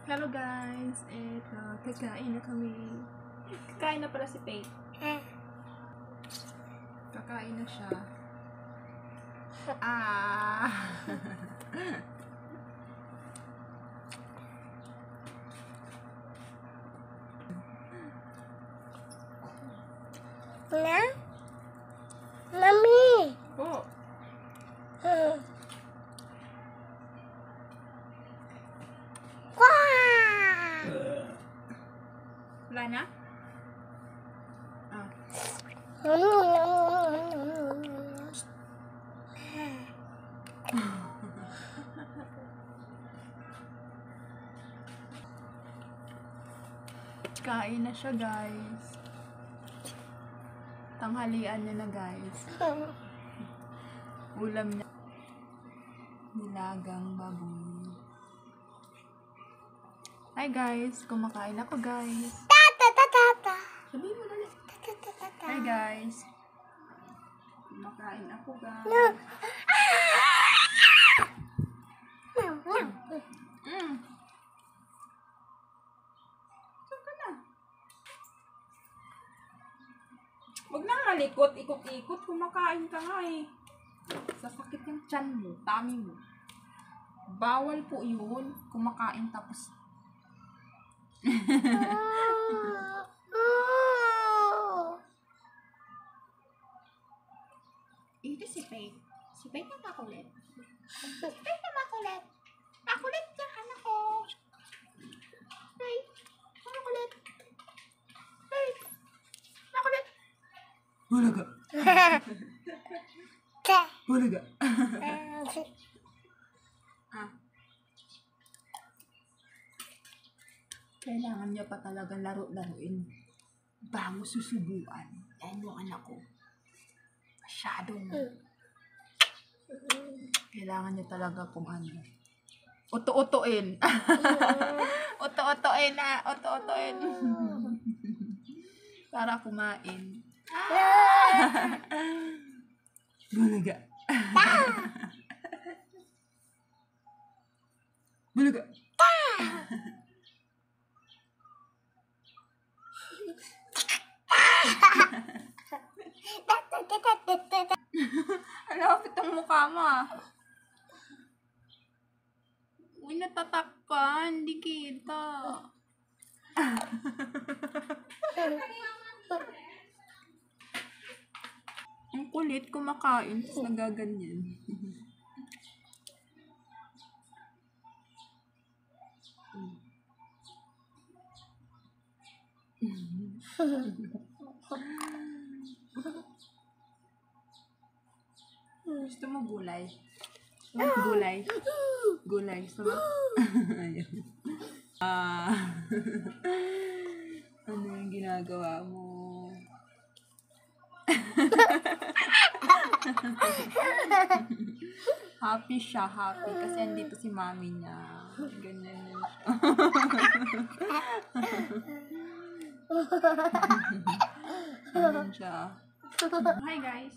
Hello guys, eto, kakain na kami. Kakain na pala si Faith. Kakain na siya. Na? Mami! Oh. Wala na? Kain na siya guys. Tanghalian niya na guys. Ulam niya. Nilagang baboy. Hi guys, kumakain ako guys. Tata! Sabihin mo ulit. Hi guys. Kumakain ako guys. Saan ka na? Huwag nang malikot, ikot-ikot. Kumakain ka nga eh. Sasakit yung tiyan mo, tummy mo. Bawal po yun. Kumakain tapos ito si Faith. Si Faith na makulit. Si Faith na makulit. Makulit ka, anak ko. Faith, makulit. Faith, makulit. Bulaga. Bulaga. Kailangan niya pa talaga laro-laruin bago susubuan. Yan yung anak ko. Masyadong kailangan niya talaga kung ano. Uto-utoin. Uto-utoin na. Uto-utoin. Para kumain. Bulaga. Bulaga. Lapit ang mukha mo ah. Uy, natatak ka. Hindi kita. Ang kulit, kumakain, tapos nagaganyan. Gusto mo gulay? Gulay. Gulay. Gusto mo? Ayan. Ano yung ginagawa mo? Happy siya, happy. Kasi andito si mami niya. Ganyan yan siya. Ganyan siya. Hi guys.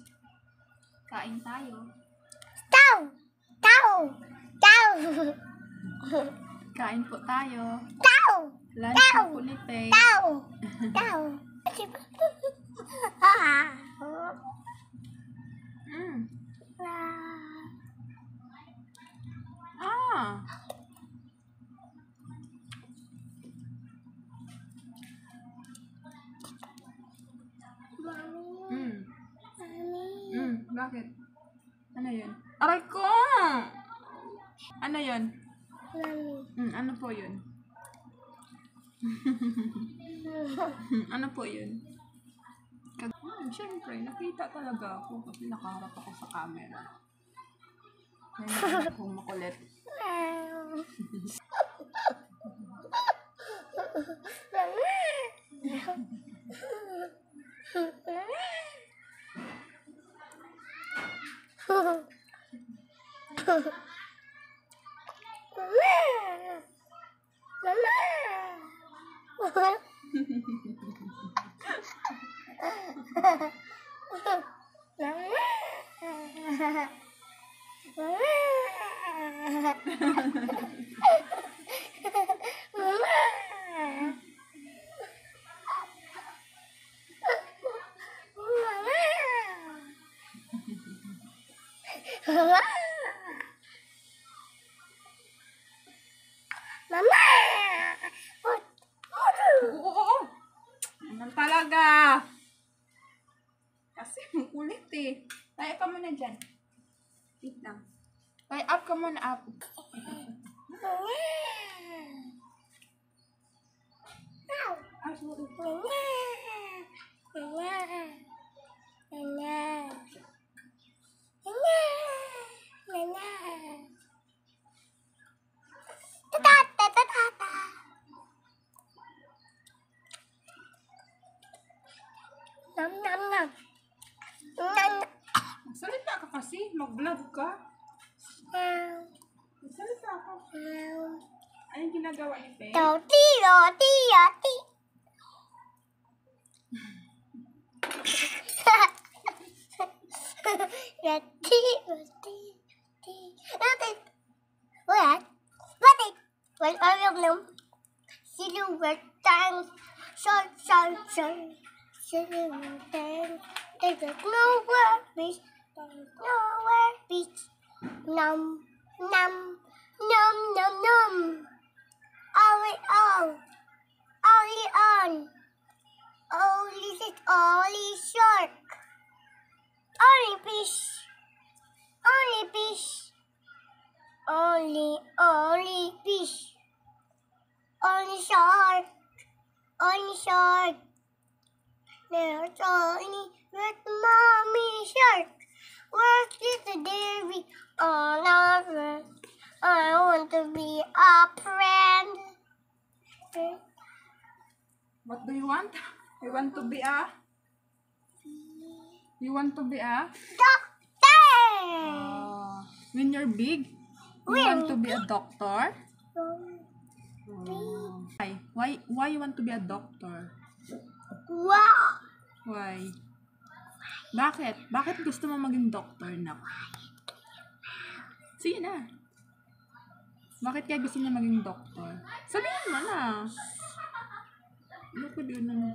Kain tayo. Kain po tayo. Lunch na po ni Tay. Bakit? Ano yun? Aray ko! Ano yun? Ano po yun? Ano po yun? Siyempre, nakita talaga ako kasi nakaharap ako sa camera. Kaya akong makulit. Mama! Oo. Naman talaga. Kasi ang kulit eh. Tayo ka muna dyan. Wait lang. Tayo up ka muna, up. Ah, sorry. Nom nom nom. Nom Salita ka kasi. Mag-vlog ka. nom. Salita ka. Anong ginagawa ni Pe? Roti, roti, roti. Roti, roti, roti. What? What it? What are you doing? Silhouette dance, short, short, short. Silhouette dance. There's no worries, there's no worries. Num, num, num, num, num. All it all on. Only sit, only shark. Only fish. Only fish. Only fish. Only shark. Only shark. There's only with mommy shark. Where's the dairy on earth? I want to be a friend. What do you want? You want to be a? You want to be a? Doctor! When you're big, you want to be a doctor? Why you want to be a doctor? Wow! Why? Bakit? Bakit gusto mo maging doctor na? Sige na. Bakit kaya gusto niya maging doctor? Sabihin mo na. Ano ko din naman.